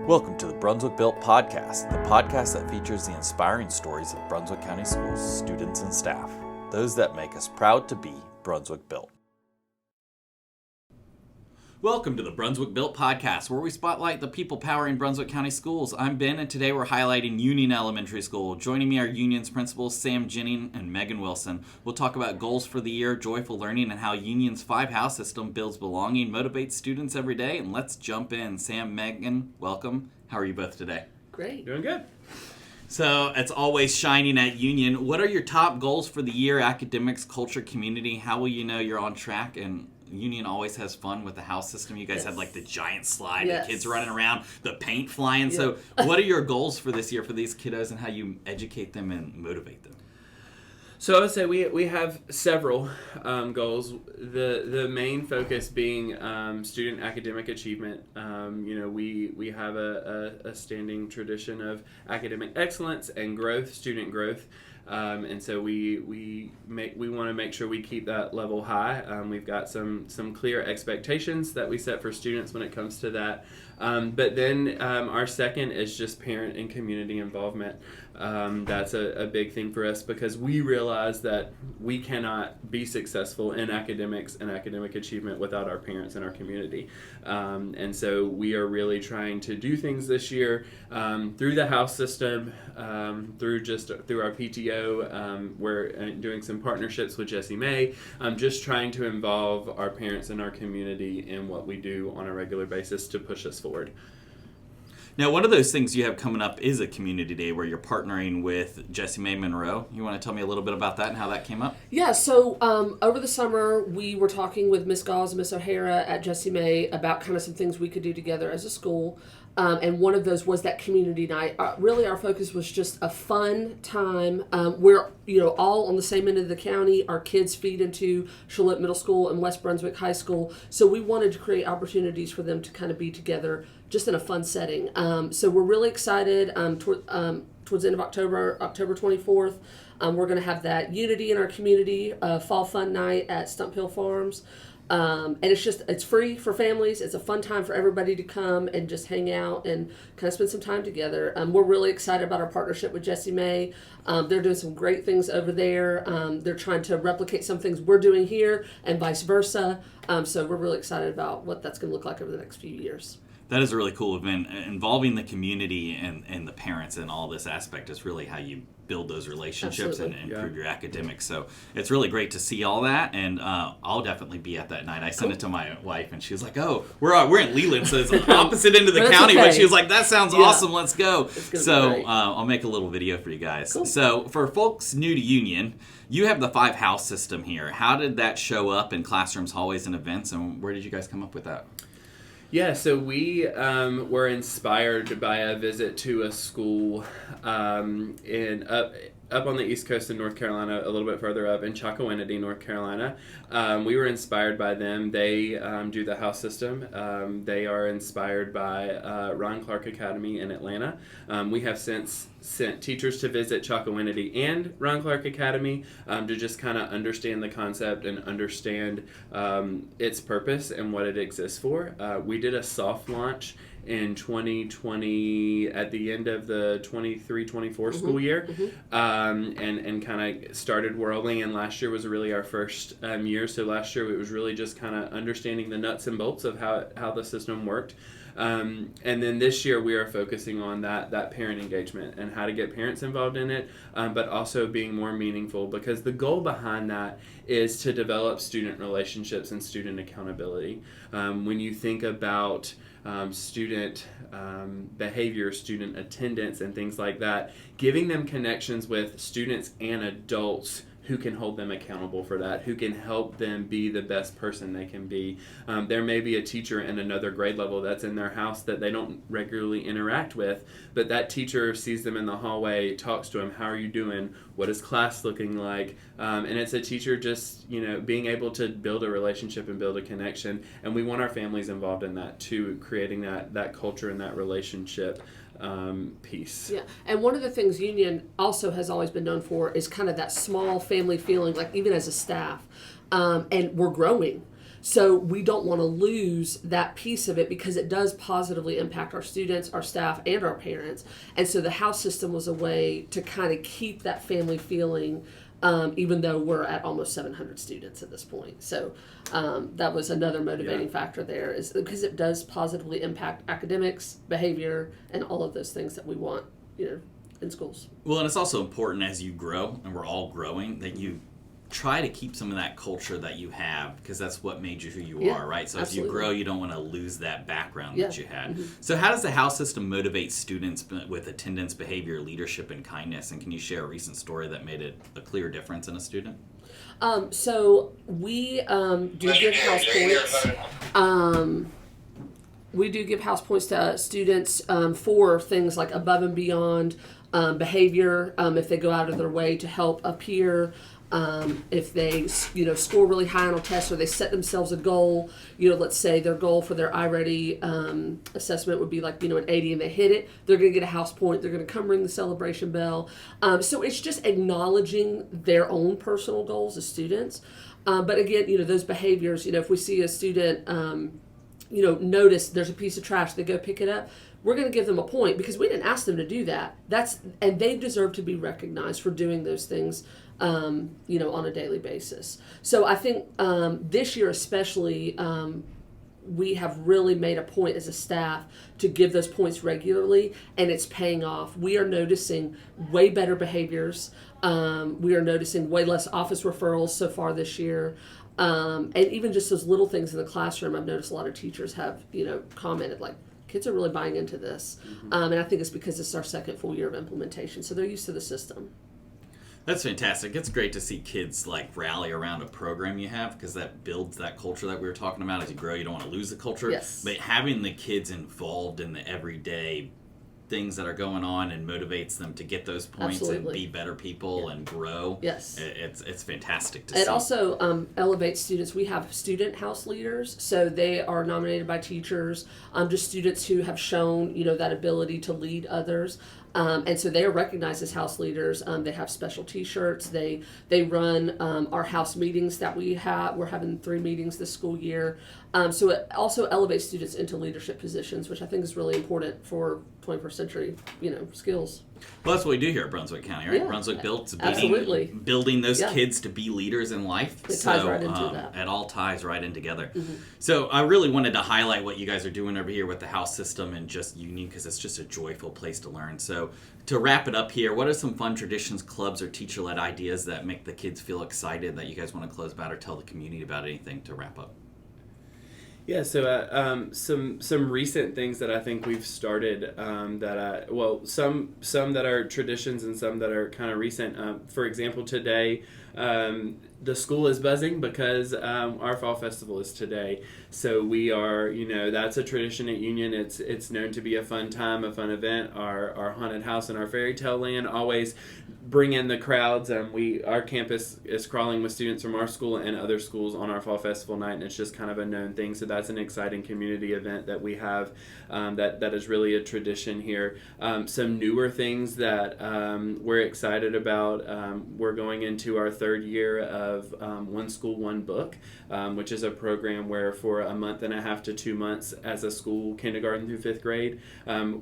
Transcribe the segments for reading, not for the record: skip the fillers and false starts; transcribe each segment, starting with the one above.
Welcome to the Brunswick Built Podcast, the podcast that features the inspiring stories of Brunswick County Schools, students, and staff, those that make us proud to be Brunswick Built. Welcome to the Brunswick Built Podcast, where we spotlight the people powering Brunswick County Schools. I'm Ben, and today we're highlighting Union Elementary School. Joining me are Union's principals Sam Jennings and Meghan Wilson. We'll talk about goals for the year, joyful learning, and how Union's 5-house system builds belonging, motivates students every day. And let's jump in. Sam, Meghan, welcome. How are you both today? Great. Doing good. So, it's always shining at Union. What are your top goals for the year? Academics, culture, community. How will you know you're on track? And Union always has fun with the house system. You guys had like the giant slide, the kids running around, the paint flying. So what are your goals for this year for these kiddos and how you educate them and motivate them? So I would say we have several goals. The main focus being student academic achievement. We have a standing tradition of academic excellence and growth, student growth. And so we want to make sure we keep that level high. We've got some clear expectations that we set for students when it comes to that. But then our second is just parent and community involvement. That's a big thing for us because we realize that we cannot be successful in academics and academic achievement without our parents and our community. And so we are really trying to do things this year through the house system, through our PTO. We're doing some partnerships with Jessie May, just trying to involve our parents and our community in what we do on a regular basis to push us forward. Now, one of those things you have coming up is a community day where you're partnering with Jessie May Monroe. You want to tell me a little bit about that and how that came up? Yeah, so over the summer, we were talking with Miss Gauls and Miss O'Hara at Jessie May about kind of some things we could do together as a school. And one of those was that community night. Really, our focus was just a fun time. We're all on the same end of the county. Our kids feed into Charlotte Middle School and West Brunswick High School. So we wanted to create opportunities for them to kind of be together just in a fun setting. So we're really excited. Towards the end of October 24th, we're going to have that Unity in our community fall fun night at Stump Hill Farms. And it's free for families. It's a fun time for everybody to come and just hang out and kind of spend some time together. We're really excited about our partnership with Jessie May. They're doing some great things over there. They're trying to replicate some things we're doing here and vice versa. So we're really excited about what that's going to look like over the next few years. That is a really cool event. Involving the community and the parents in all this aspect is really how you build those relationships and improve your academics. So it's really great to see all that, and I'll definitely be at that night. I sent it to my wife, and she was like, "Oh, we're in Leland, so it's opposite end of the county." Okay. But she was like, "That sounds awesome. Let's go." So I'll make a little video for you guys. Cool. So for folks new to Union, you have the 5-house system here. How did that show up in classrooms, hallways, and events, and where did you guys come up with that? Yeah, so we were inspired by a visit to a school up on the East Coast of North Carolina, a little bit further up in Chocowinity, North Carolina. We were inspired by them. They do the house system. They are inspired by Ron Clark Academy in Atlanta. We have since sent teachers to visit Chocowinity and Ron Clark Academy to just kind of understand the concept and understand its purpose and what it exists for. We did a soft launch in 2020 at the end of the 23-24 school year, and kind of started whirling, and last year was really our first year. So last year it was really just kind of understanding the nuts and bolts of how the system worked. And then this year we are focusing on that parent engagement and how to get parents involved in it, but also being more meaningful, because the goal behind that is to develop student relationships and student accountability. When you think about student behavior, student attendance, and things like that, giving them connections with students and adults who can hold them accountable for that, who can help them be the best person they can be. There may be a teacher in another grade level that's in their house that they don't regularly interact with, but that teacher sees them in the hallway, talks to them, how are you doing? What is class looking like? And it's a teacher just, being able to build a relationship and build a connection. And we want our families involved in that too, creating that culture and that relationship piece. Yeah, and one of the things Union also has always been known for is kind of that small family feeling, like even as a staff, and we're growing. So we don't want to lose that piece of it because it does positively impact our students, our staff, and our parents. And so the house system was a way to kind of keep that family feeling, even though we're at almost 700 students at this point. So that was another motivating factor there, is because it does positively impact academics, behavior, and all of those things that we want, in schools. Well, and it's also important as you grow, and we're all growing, that you try to keep some of that culture that you have, because that's what made you who you are, right? So absolutely. As you grow, you don't want to lose that background that you had. Mm-hmm. So how does the house system motivate students with attendance, behavior, leadership, and kindness? And can you share a recent story that made it a clear difference in a student? So we do give house points. We do give house points to students for things like above and beyond behavior, if they go out of their way to help a peer. If they, score really high on a test, or they set themselves a goal, let's say their goal for their iReady assessment would be like, an 80, and they hit it, they're going to get a house point. They're going to come ring the celebration bell. So it's just acknowledging their own personal goals as students. But again, those behaviors, if we see a student, notice there's a piece of trash, they go pick it up, we're going to give them a point because we didn't ask them to do that. And they deserve to be recognized for doing those things, on a daily basis. So I think this year especially, we have really made a point as a staff to give those points regularly, and it's paying off. We are noticing way better behaviors. We are noticing way less office referrals so far this year. And even just those little things in the classroom, I've noticed a lot of teachers have, commented like, kids are really buying into this. Mm-hmm. And I think it's because it's our second full year of implementation, so they're used to the system. That's fantastic. It's great to see kids rally around a program you have, because that builds that culture that we were talking about. As you grow, you don't want to lose the culture. Yes. But having the kids involved in the everyday things that are going on and motivates them to get those points and be better people and grow. Yes. It's fantastic to see. It also elevates students. We have student house leaders, so they are nominated by teachers, just students who have shown, that ability to lead others. And so they are recognized as house leaders. They have special T-shirts. They run our house meetings that we have. We're having 3 meetings this school year. So it also elevates students into leadership positions, which I think is really important for 21st century, skills. Well, that's what we do here at Brunswick County, right? Yeah, Brunswick built building those kids to be leaders in life. It ties right into that. It all ties right in together. Mm-hmm. So I really wanted to highlight what you guys are doing over here with the house system and just unique, because it's just a joyful place to learn. So to wrap it up here, what are some fun traditions, clubs, or teacher-led ideas that make the kids feel excited that you guys want to close about, or tell the community about anything to wrap up? Yeah, so some recent things that I think we've started some that are traditions and some that are kind of recent. For example, today the school is buzzing because our fall festival is today. So we are, that's a tradition at Union. It's known to be a fun time, a fun event. Our haunted house and our fairy tale land always bring in the crowds. Our campus is crawling with students from our school and other schools on our fall festival night, and it's just kind of a known thing. So that's an exciting community event that we have that is really a tradition here. Some newer things that we're excited about. We're going into our 3rd year of One School, One Book, which is a program where for a month and a half to 2 months as a school, kindergarten through 5th grade,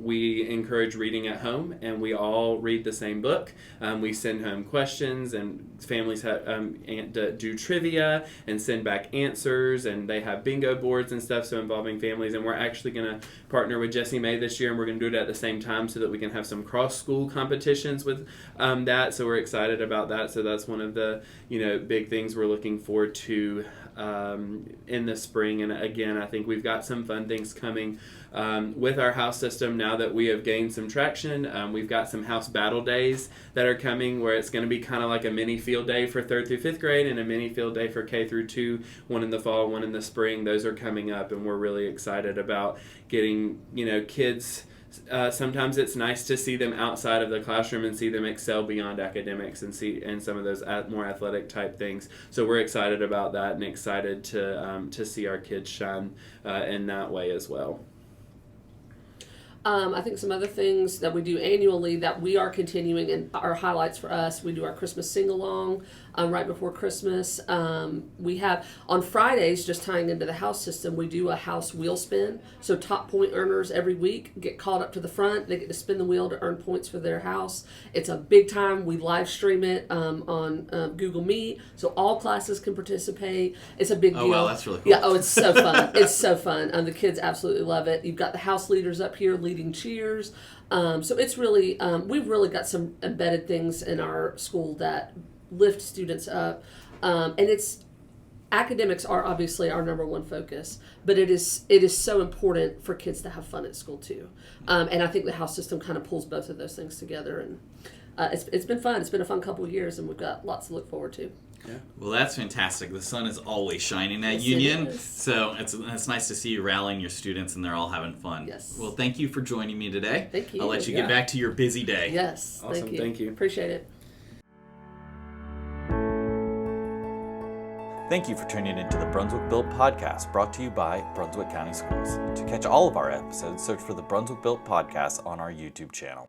we encourage reading at home, and we all read the same book. We send home questions, and families do trivia and send back answers, and they have bingo boards and stuff, so involving families. And we're actually going to partner with Jessie May this year, and we're going to do it at the same time so that we can have some cross-school competitions with that. So we're excited about that. So that's one of the big things we're looking forward to in the spring. And again, I think we've got some fun things coming with our house system now that we have gained some traction. We've got some house battle days that are coming, where it's going to be kind of like a mini field day for 3rd through 5th grade and a mini field day for K through 2, one in the fall, one in the spring. Those are coming up, and we're really excited about getting kids. Sometimes it's nice to see them outside of the classroom and see them excel beyond academics and some of those more athletic type things. So we're excited about that, and excited to see our kids shine in that way as well. I think some other things that we do annually that we are continuing and are highlights for us. We do our Christmas sing-along right before Christmas. We have on Fridays, just tying into the house system, we do a house wheel spin. So top point earners every week get called up to the front. They get to spin the wheel to earn points for their house. It's a big time. We live stream it on Google Meet, so all classes can participate. It's a big deal. Oh, wow, that's really cool. Yeah, it's so fun. It's so fun. The kids absolutely love it. You've got the house leaders up here leading cheers. So it's really, we've really got some embedded things in our school that lift students up. And academics are obviously our number one focus, but it is so important for kids to have fun at school too. And I think the house system kind of pulls both of those things together. And it's been fun. It's been a fun couple of years, and we've got lots to look forward to. Yeah. Well, that's fantastic. The sun is always shining at Yes, Union, it is. so it's nice to see you rallying your students and they're all having fun. Yes. Well, thank you for joining me today. Thank you. I'll let you Yeah. get back to your busy day. Yes. Awesome. Thank you. Appreciate it. Thank you for tuning into the Brunswick Built podcast, brought to you by Brunswick County Schools. To catch all of our episodes, search for the Brunswick Built podcast on our YouTube channel.